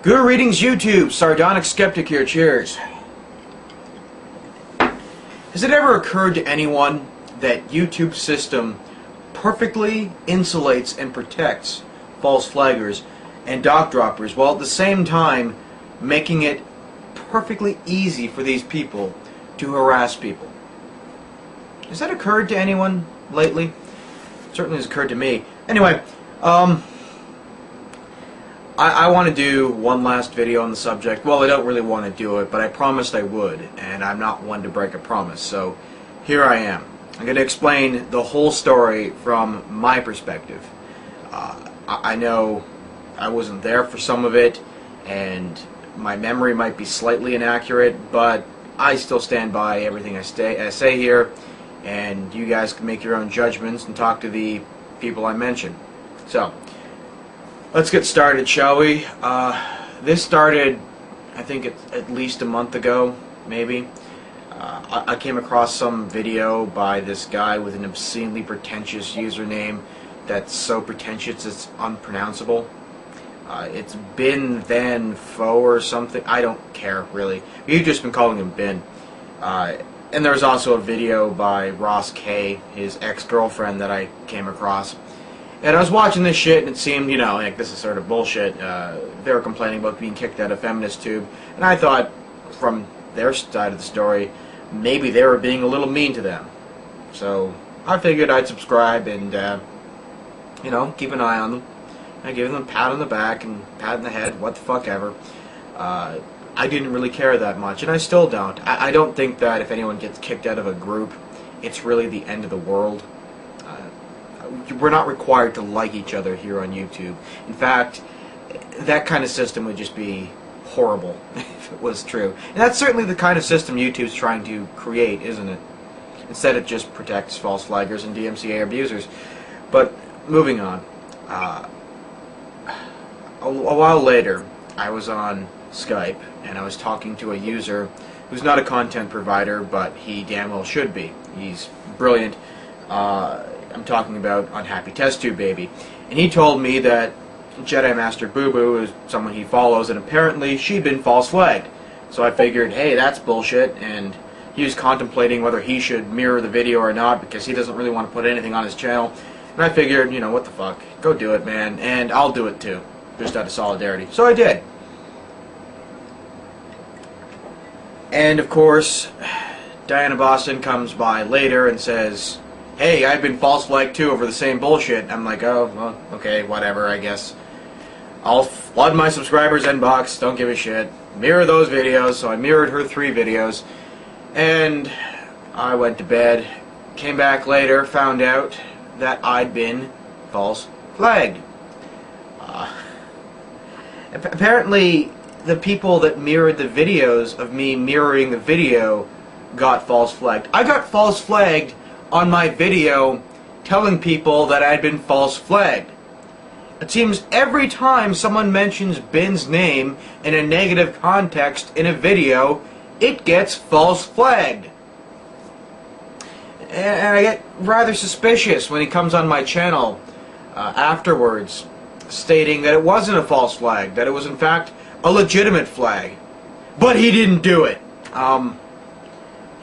Good readings, YouTube. Sardonic Skeptic here. Cheers. Has it ever occurred to anyone that YouTube's system perfectly insulates and protects false flaggers and dock droppers while at the same time making it perfectly easy for these people to harass people? Has that occurred to anyone lately? It certainly has occurred to me. Anyway, I want to do one last video on the subject. Well, I don't really want to do it, but I promised I would, and I'm not one to break a promise, so here I am. I'm going to explain the whole story from my perspective. I know I wasn't there for some of it, and my memory might be slightly inaccurate, but I still stand by everything I say here, and you guys can make your own judgments and talk to the people I mention. So, let's get started, shall we? This started, I think, at least a month ago, maybe. I came across some video by this guy with an obscenely pretentious username that's so pretentious it's unpronounceable. It's Bin Then Fo or something. I don't care, really. You've just been calling him Bin. And there's also a video by Ross K, his ex-girlfriend, that I came across. And I was watching this shit, and it seemed, you know, like this is sort of bullshit. They were complaining about being kicked out of Feminist Tube, and I thought, from their side of the story, maybe they were being a little mean to them. So I figured I'd subscribe and, you know, keep an eye on them. I give them a pat on the back and pat on the head, what the fuck ever. I didn't really care that much, and I still don't. I don't think that if anyone gets kicked out of a group, it's really the end of the world. We're not required to like each other here on YouTube. In fact, that kind of system would just be horrible if it was true. And that's certainly the kind of system YouTube's trying to create, isn't it? Instead, it just protects false flaggers and DMCA abusers. But moving on. A while later, I was on Skype, and I was talking to a user who's not a content provider, but he damn well should be. He's brilliant. I'm talking about Unhappy Test Tube Baby. And he told me that Jedi Master Boo Boo is someone he follows, and apparently she'd been false flagged. So I figured, hey, that's bullshit, and he was contemplating whether he should mirror the video or not, because he doesn't really want to put anything on his channel. And I figured, you know, what the fuck, go do it, man, and I'll do it too, just out of solidarity. So I did. And of course, Diana Boston comes by later and says, hey, I've been false flagged too over the same bullshit. I'm like, oh, well, okay, whatever, I guess. I'll flood my subscribers' inbox, don't give a shit. Mirror those videos, so I mirrored her 3 videos. And I went to bed, came back later, found out that I'd been false flagged. Apparently, the people that mirrored the videos of me mirroring the video got false flagged. I got false flagged on my video telling people that I'd been false flagged. It seems every time someone mentions Bin's name in a negative context in a video, it gets false flagged. And I get rather suspicious when he comes on my channel afterwards, stating that it wasn't a false flag, that it was in fact a legitimate flag. But he didn't do it.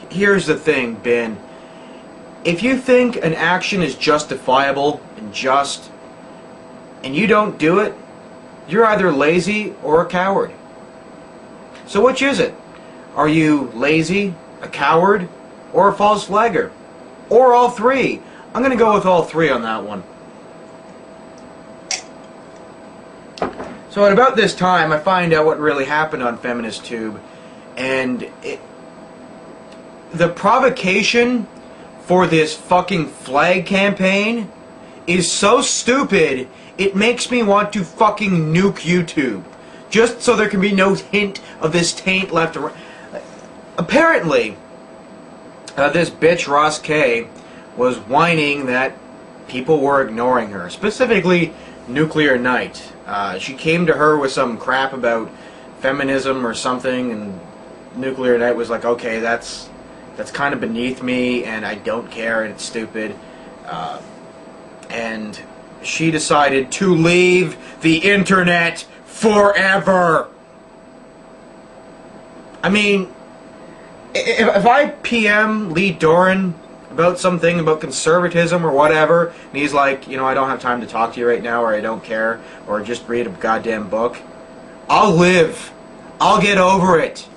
Here's the thing, Bin. If you think an action is justifiable and just, and you don't do it, you're either lazy or a coward. So which is it? Are you lazy, a coward, or a false flagger? Or all 3? I'm going to go with all 3 on that one. So at about this time, I find out what really happened on Feminist Tube, and the provocation for this fucking flag campaign is so stupid, it makes me want to fucking nuke YouTube. Just so there can be no hint of this taint left around. Apparently, this bitch Ross K was whining that people were ignoring her. Specifically, Nuclear Knight. She came to her with some crap about feminism or something, and Nuclear Knight was like, okay, that's kind of beneath me, and I don't care, and it's stupid. And she decided to leave the internet forever. I mean, if I PM Lee Doran about something, about conservatism or whatever, and he's like, you know, I don't have time to talk to you right now, or I don't care, or just read a goddamn book, I'll live. I'll get over it.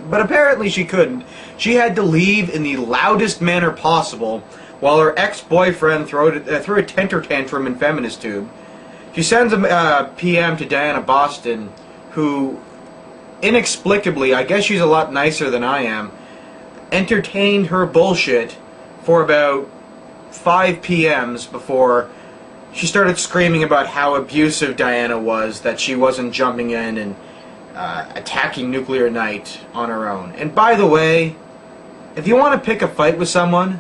But apparently she couldn't. She had to leave in the loudest manner possible while her ex-boyfriend threw a temper tantrum in Feminist Tube. She sends a PM to Diana Boston, who inexplicably, I guess she's a lot nicer than I am, entertained her bullshit for about 5 PMs before she started screaming about how abusive Diana was, that she wasn't jumping in and attacking Nuclear Knight on her own. And by the way, if you want to pick a fight with someone,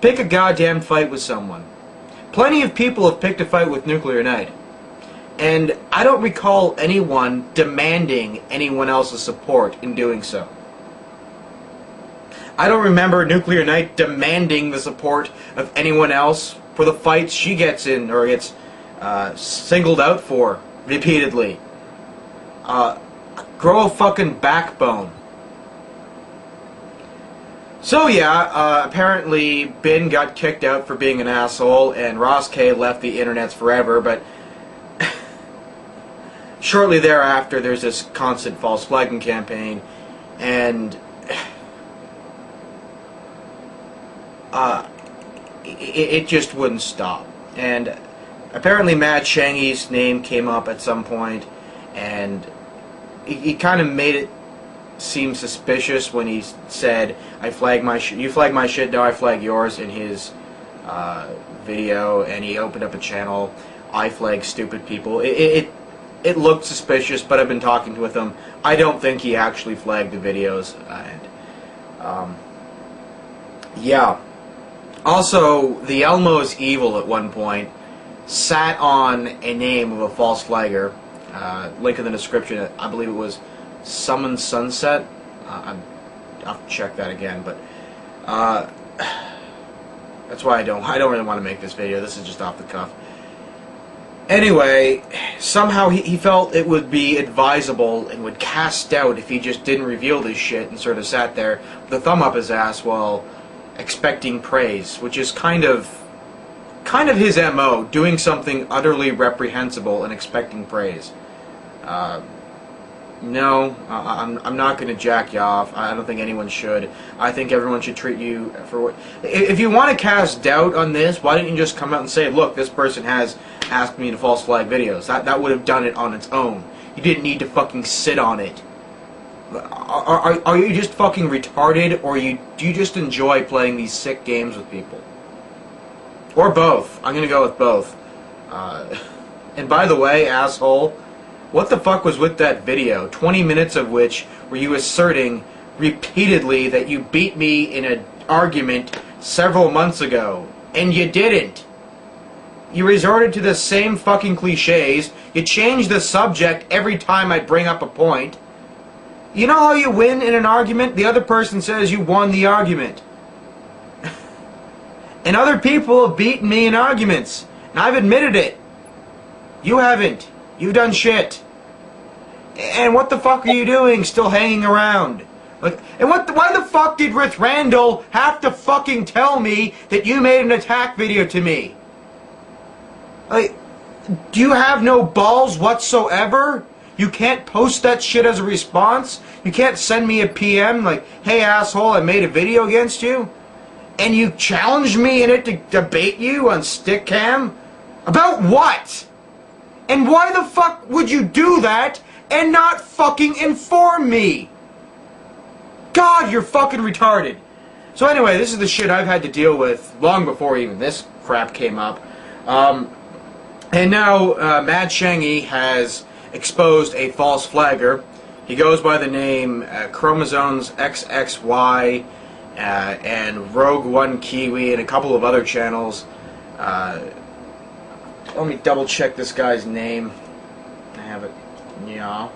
pick a goddamn fight with someone. Plenty of people have picked a fight with Nuclear Knight. And I don't recall anyone demanding anyone else's support in doing so. I don't remember Nuclear Knight demanding the support of anyone else for the fights she gets in or gets singled out for repeatedly. Grow a fucking backbone. So yeah, apparently Bin got kicked out for being an asshole, and Ross K left the internets forever, but shortly thereafter there's this constant false flagging campaign, and it just wouldn't stop. And apparently Mad Shangy's name came up at some point, and he kind of made it seem suspicious when he said, "I flag my you flag my shit, now I flag yours," in his video, and he opened up a channel, "I flag stupid people." It looked suspicious, but I've been talking with him. I don't think he actually flagged the videos, and yeah. Also, the Elmo's Evil at one point sat on a name of a false flagger. Link in the description. I believe it was Summon Sunset. I'll have to check that again, but that's why I don't really want to make this video. This is just off the cuff. Anyway, somehow he felt it would be advisable and would cast doubt if he just didn't reveal this shit and sort of sat there with a thumb up his ass while expecting praise, which is kind of his MO, doing something utterly reprehensible and expecting praise. No, I'm not going to jack you off. I don't think anyone should. I think everyone should treat you for what... If you want to cast doubt on this, why don't you just come out and say, look, this person has asked me to false flag videos. That would have done it on its own. You didn't need to fucking sit on it. Are you just fucking retarded, or do you just enjoy playing these sick games with people? Or both. I'm gonna go with both. And by the way, asshole, what the fuck was with that video? 20 minutes of which were you asserting repeatedly that you beat me in an argument several months ago, and you didn't. You resorted to the same fucking cliches. You change the subject every time I bring up a point. You know how you win in an argument? The other person says you won the argument. And other people have beaten me in arguments. And I've admitted it. You haven't. You've done shit. And what the fuck are you doing still hanging around? Like, and why the fuck did Rith Randall have to fucking tell me that you made an attack video to me? Like, do you have no balls whatsoever? You can't post that shit as a response? You can't send me a PM like, hey asshole, I made a video against you? And you challenged me in it to debate you on Stickcam? About what? And why the fuck would you do that and not fucking inform me? God, you're fucking retarded. So anyway, this is the shit I've had to deal with long before even this crap came up. And now Mad Shangy has exposed a false flagger. He goes by the name Chromosomes XXY and Rogue One Kiwi and a couple of other channels. Let me double check this guy's name. I have it. Yeah.